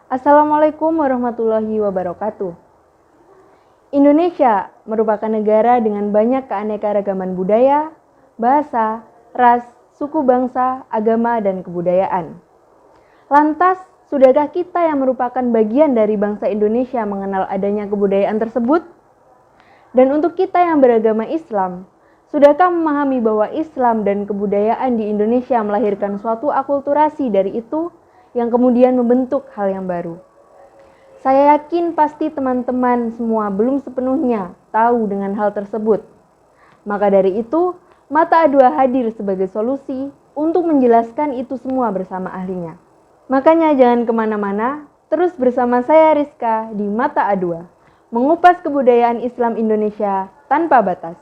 Assalamualaikum warahmatullahi wabarakatuh. Indonesia merupakan negara dengan banyak keanekaragaman budaya, bahasa, ras, suku bangsa, agama, dan kebudayaan. Lantas, sudahkah kita yang merupakan bagian dari bangsa Indonesia mengenal adanya kebudayaan tersebut? Dan untuk kita yang beragama Islam, sudahkah memahami bahwa Islam dan kebudayaan di Indonesia melahirkan suatu akulturasi dari itu yang kemudian membentuk hal yang baru? Saya yakin pasti teman-teman semua belum sepenuhnya tahu dengan hal tersebut. Maka dari itu, Mata A2 hadir sebagai solusi untuk menjelaskan itu semua bersama ahlinya. Makanya jangan kemana-mana, terus bersama saya Rizka di Mata A2, mengupas kebudayaan Islam Indonesia tanpa batas.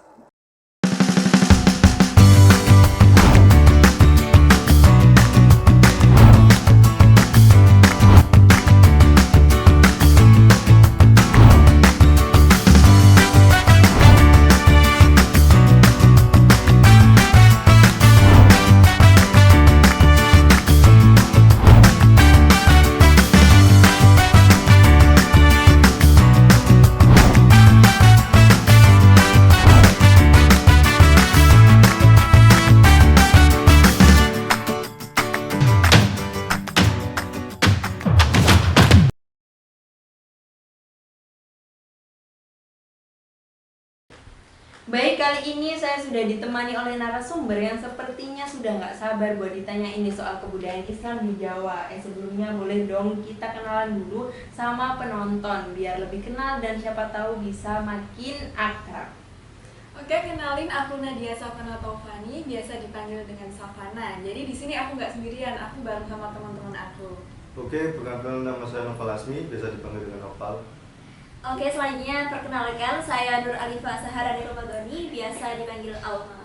Baik, kali ini saya sudah ditemani oleh narasumber yang sepertinya sudah nggak sabar buat ditanya ini soal kebudayaan Islam di Jawa. Sebelumnya boleh dong kita kenalan dulu sama penonton biar lebih kenal dan siapa tahu bisa makin akrab. Oke, kenalin aku Nadia Safana Taufani, biasa dipanggil dengan Safana. Jadi di sini aku nggak sendirian, aku bareng sama teman-teman aku. Oke, perkenalkan nama saya Noval Asmi, biasa dipanggil dengan Noval. Oke, selanjutnya perkenalkan saya Nur Alifa Saharani Romadhoni, biasa dipanggil Alma.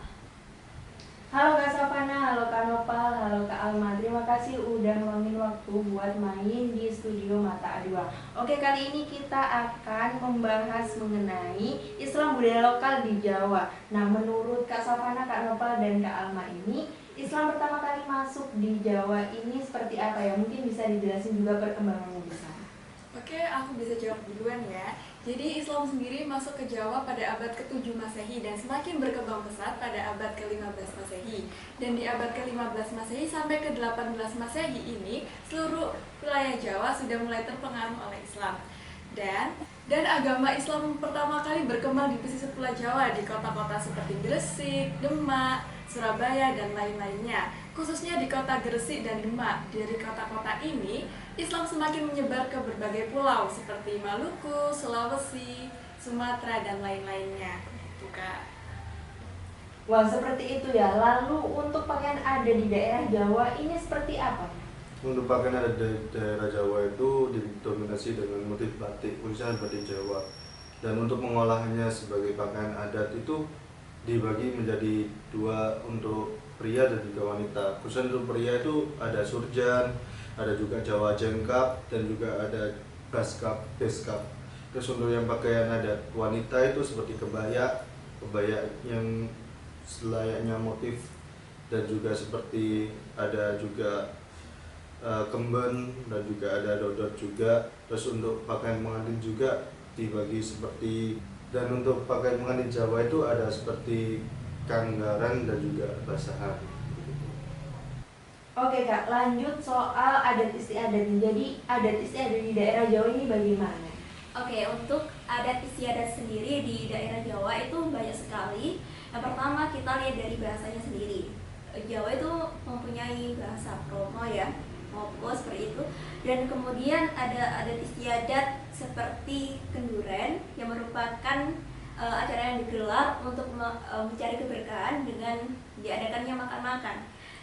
Halo Kak Safana, halo Kak Nopal, halo Kak Alma. Terima kasih udah ngeluangin waktu buat main di studio Mata A2. Oke, kali ini kita akan membahas mengenai Islam budaya lokal di Jawa. Nah, menurut Kak Safana, Kak Nopal, dan Kak Alma ini, Islam pertama kali masuk di Jawa ini seperti apa ya? Mungkin bisa dijelasin juga perkembangannya di sana. Oke, aku bisa jawab duluan ya. Jadi Islam sendiri masuk ke Jawa pada abad ke-7 Masehi dan semakin berkembang pesat pada abad ke-15 Masehi. Dan di abad ke-15 Masehi sampai ke-18 Masehi ini, seluruh wilayah Jawa sudah mulai terpengaruh oleh Islam. Dan agama Islam pertama kali berkembang di pesisir Pulau Jawa di kota-kota seperti Gresik, Demak, Surabaya, dan lain-lainnya. Khususnya di kota Gresik dan Demak. Dari kota-kota ini, Islam semakin menyebar ke berbagai pulau seperti Maluku, Sulawesi, Sumatera, dan lain-lainnya. Gitu, Kak. Wah, seperti itu ya. Lalu untuk pakaian adat di daerah Jawa ini seperti apa? Untuk pakaian adat di daerah Jawa itu didominasi dengan motif batik, khususnya batik Jawa. Dan untuk mengolahnya sebagai pakaian adat itu dibagi menjadi dua untuk pria dan juga wanita. Khususnya untuk pria itu ada surjan, ada juga Jawa jengkap, dan juga ada baskap, beskap. Terus untuk yang pakaian adat wanita itu seperti kebaya yang selayaknya motif, dan juga seperti ada juga kemben, dan juga ada dodot juga. Terus untuk pakaian pengantin juga dibagi seperti, dan untuk pakaian pengantin Jawa itu ada seperti kanggaran dan juga basahan. Oke Kak, lanjut soal adat istiadat. Jadi adat istiadat di daerah Jawa ini bagaimana? Oke, untuk adat istiadat sendiri di daerah Jawa itu banyak sekali. Yang pertama kita lihat dari bahasanya sendiri. Jawa itu mempunyai bahasa Kromo ya, Mopo seperti itu. Dan kemudian ada adat istiadat seperti kenduren yang merupakan acara yang digelar untuk mencari keberkahan dengan diadakannya makan-makan.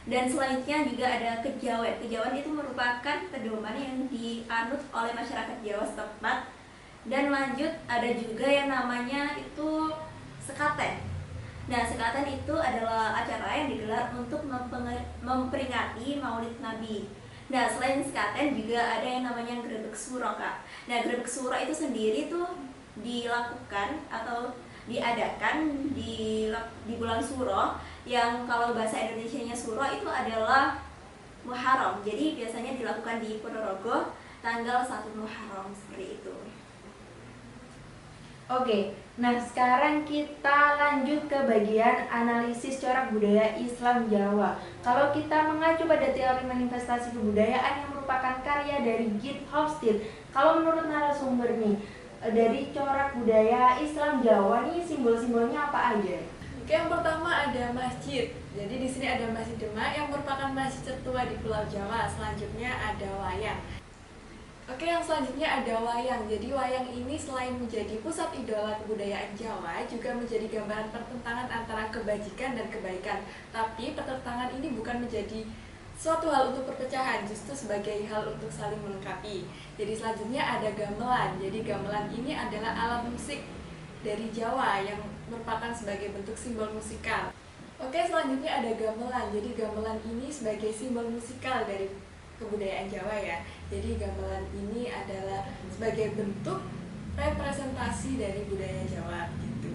Dan selanjutnya juga ada kejawen. Kejawen itu merupakan pedoman yang dianut oleh masyarakat Jawa setempat. Dan lanjut ada juga yang namanya itu sekaten. Nah, sekaten itu adalah acara yang digelar untuk memperingati Maulid Nabi. Nah, selain sekaten juga ada yang namanya grebek suro, Kak. Nah, grebek suro itu sendiri tuh dilakukan atau diadakan di bulan Suro, yang kalau bahasa Indonesianya Suro itu adalah Muharram. Jadi biasanya dilakukan di Ponorogo tanggal 1 Muharram seperti itu. Oke, nah sekarang kita lanjut ke bagian analisis corak budaya Islam Jawa. Kalau kita mengacu pada teori manifestasi kebudayaan yang merupakan karya dari Git Hofstede, kalau menurut narasumber nih, dari corak budaya Islam Jawa nih simbol-simbolnya apa aja? Oke, yang pertama ada masjid. Jadi di sini ada Masjid Demak yang merupakan masjid tertua di Pulau Jawa. Selanjutnya ada wayang. Oke, yang selanjutnya ada wayang. Jadi wayang ini selain menjadi pusat idola kebudayaan Jawa, juga menjadi gambaran pertentangan antara kebajikan dan kebaikan. Tapi pertentangan ini bukan menjadi suatu hal untuk perpecahan, justru sebagai hal untuk saling melengkapi. Jadi selanjutnya ada gamelan. Jadi gamelan ini adalah alat musik dari Jawa yang merupakan sebagai bentuk simbol musikal. Oke, selanjutnya ada gamelan. Jadi gamelan ini sebagai simbol musikal dari kebudayaan Jawa ya. Jadi gamelan ini adalah sebagai bentuk representasi dari budaya Jawa gitu.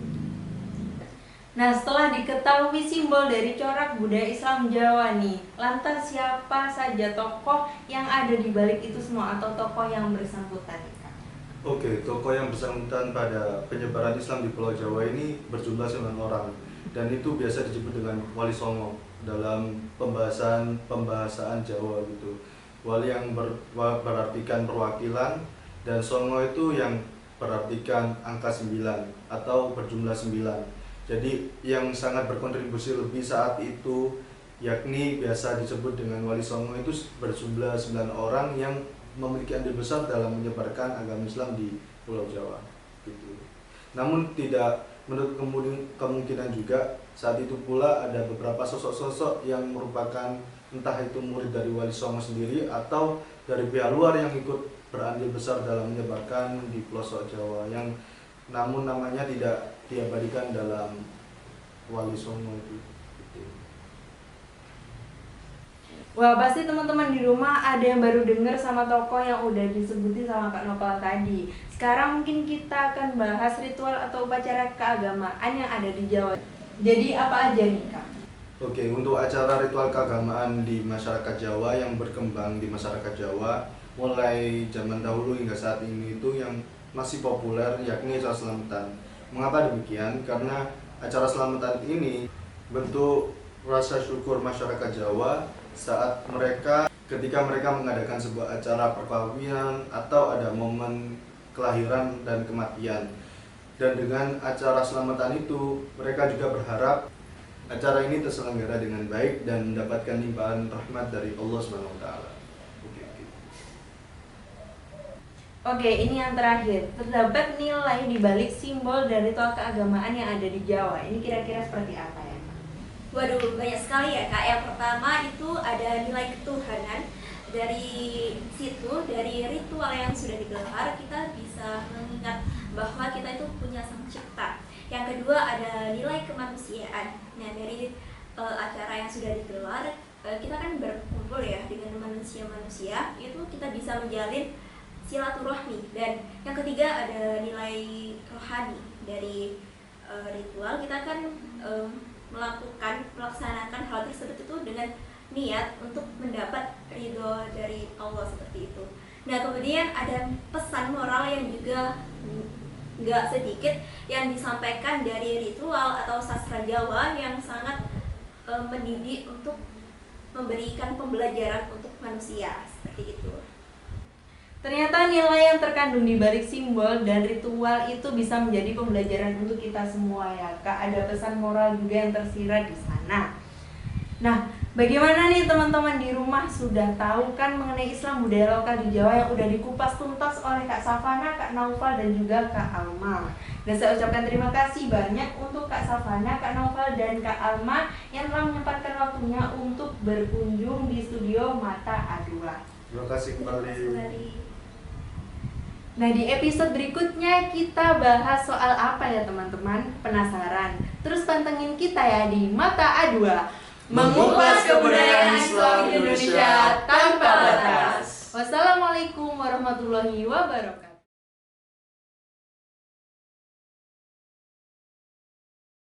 Nah, setelah diketahui simbol dari corak budaya Islam Jawa nih, lantas siapa saja tokoh yang ada di balik itu semua atau tokoh yang bersangkutan? Oke, tokoh yang bersangkutan pada penyebaran Islam di Pulau Jawa ini berjumlah 9 orang, dan itu biasa disebut dengan Wali Songo dalam pembahasan Jawa gitu. Wali yang berartikan perwakilan, dan Songo itu yang berartikan angka 9 atau berjumlah 9. Jadi yang sangat berkontribusi lebih saat itu, yakni biasa disebut dengan Wali Songo, itu berjumlah 9 orang yang memiliki andil besar dalam menyebarkan agama Islam di Pulau Jawa gitu. Namun tidak menurut kemungkinan juga saat itu pula ada beberapa sosok-sosok yang merupakan entah itu murid dari Wali Songo sendiri atau dari pihak luar yang ikut berandil besar dalam menyebarkan di pelosok Jawa, yang namun namanya tidak diabadikan dalam Wali Songo itu. Wah, pasti teman-teman di rumah ada yang baru dengar sama tokoh yang udah disebutin sama Kak Nopal tadi. Sekarang mungkin kita akan bahas ritual atau upacara keagamaan yang ada di Jawa. Jadi apa aja nih Kak? Oke, untuk acara ritual keagamaan di masyarakat Jawa yang berkembang di masyarakat Jawa mulai zaman dahulu hingga saat ini itu yang masih populer yakni acara selamatan. Mengapa demikian? Karena acara selamatan ini bentuk rasa syukur masyarakat Jawa saat ketika mereka mengadakan sebuah acara perkawinan atau ada momen kelahiran dan kematian. Dan dengan acara selamatan itu mereka juga berharap acara ini terselenggara dengan baik dan mendapatkan limpahan rahmat dari Allah SWT. Oke, ini yang terakhir. Terdapat nilai di balik simbol dan ritual keagamaan yang ada di Jawa. Ini kira-kira seperti apa ya? Waduh, banyak sekali ya Kak. Yang pertama itu ada nilai ketuhanan. Dari situ, dari ritual yang sudah digelar, kita bisa mengingat bahwa kita itu punya Sang Cipta. Yang kedua ada nilai kemanusiaan. Nah, dari acara yang sudah digelar, kita kan berkumpul ya dengan manusia-manusia, itu kita bisa menjalin silaturahmi. Dan yang ketiga ada nilai rohani. Dari ritual kita kan melaksanakan hal tersebut itu dengan niat untuk mendapat ridho dari Allah seperti itu. Nah, kemudian ada pesan moral yang juga nggak sedikit yang disampaikan dari ritual atau sastra Jawa yang sangat mendidik untuk memberikan pembelajaran untuk manusia seperti itu. Ternyata nilai yang terkandung di balik simbol dan ritual itu bisa menjadi pembelajaran untuk kita semua ya Kak. Ada pesan moral juga yang tersirat di sana. Nah, bagaimana nih teman-teman di rumah, sudah tahu kan mengenai Islam budaya lokal di Jawa yang udah dikupas tuntas oleh Kak Safana, Kak Naufal, dan juga Kak Alma. Dan saya ucapkan terima kasih banyak untuk Kak Safana, Kak Naufal, dan Kak Alma yang telah menyempatkan waktunya untuk berkunjung di studio Mata A2. Terima kasih kembali. Nah, di episode berikutnya kita bahas soal apa ya teman-teman? Penasaran? Terus pantengin kita ya di Mata A2. Mengupas kebudayaan Islam Indonesia tanpa batas. Wassalamualaikum warahmatullahi wabarakatuh.